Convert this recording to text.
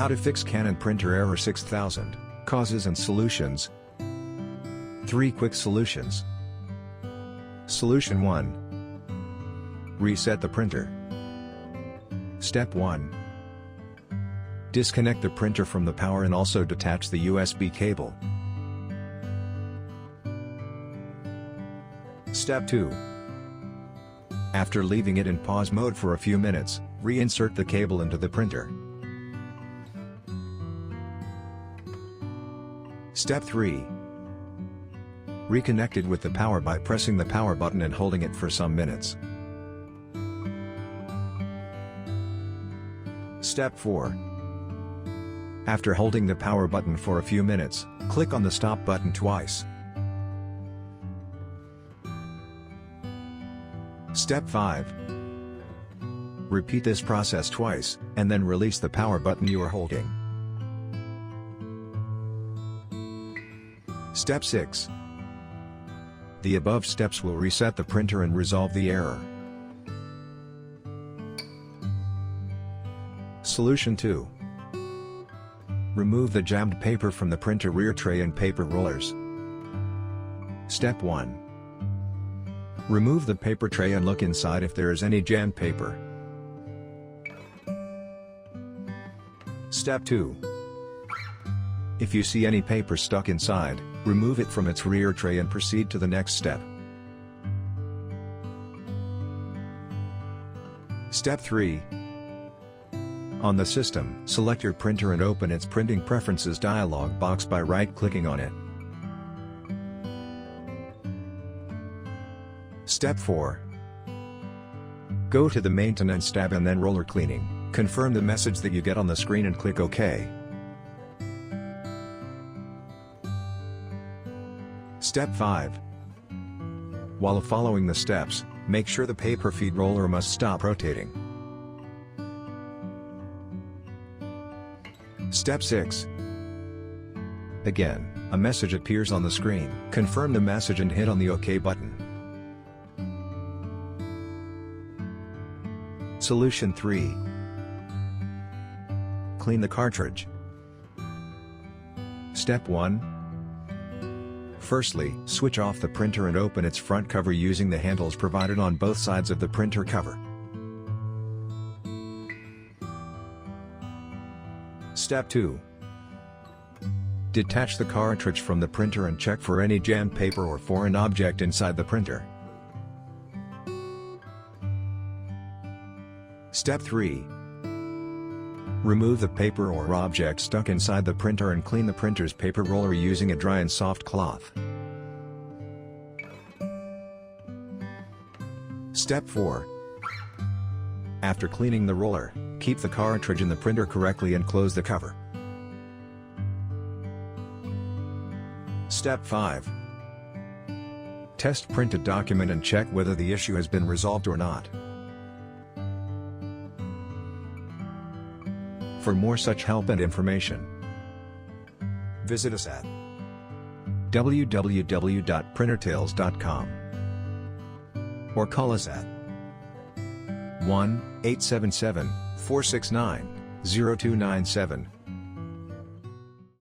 How to fix Canon Printer Error 6000, Causes and Solutions. 3 quick solutions. Solution 1. Reset the printer. Step 1. Disconnect the printer from the power and also detach the USB cable. Step 2. After leaving it in pause mode for a few minutes, reinsert the cable into the printer. Step 3. Reconnect it with the power by pressing the power button and holding it for some minutes. Step 4. After holding the power button for a few minutes, click on the stop button twice. Step 5. Repeat this process twice, and then release the power button you are holding. Step 6. The above steps will reset the printer and resolve the error. Solution 2. Remove the jammed paper from the printer rear tray and paper rollers. Step 1. Remove the paper tray and look inside if there is any jammed paper. Step 2. If you see any paper stuck inside, remove it from its rear tray and proceed to the next step. Step 3. On the system, select your printer and open its Printing Preferences dialog box by right-clicking on it. Step 4. Go to the Maintenance tab and then Roller Cleaning. Confirm the message that you get on the screen and click OK. Step 5. While following the steps, make sure the paper feed roller must stop rotating. Step 6. Again, a message appears on the screen. Confirm the message and hit on the OK button. Solution 3. Clean the cartridge. Step 1. Firstly, switch off the printer and open its front cover using the handles provided on both sides of the printer cover. Step 2. Detach the cartridge from the printer and check for any jammed paper or foreign object inside the printer. Step 3. Remove the paper or object stuck inside the printer and clean the printer's paper roller using a dry and soft cloth. Step 4. After cleaning the roller, keep the cartridge in the printer correctly and close the cover. Step 5. Test printed document and check whether the issue has been resolved or not. For more such help and information, visit us at www.printertales.com or call us at 1-877-469-0297.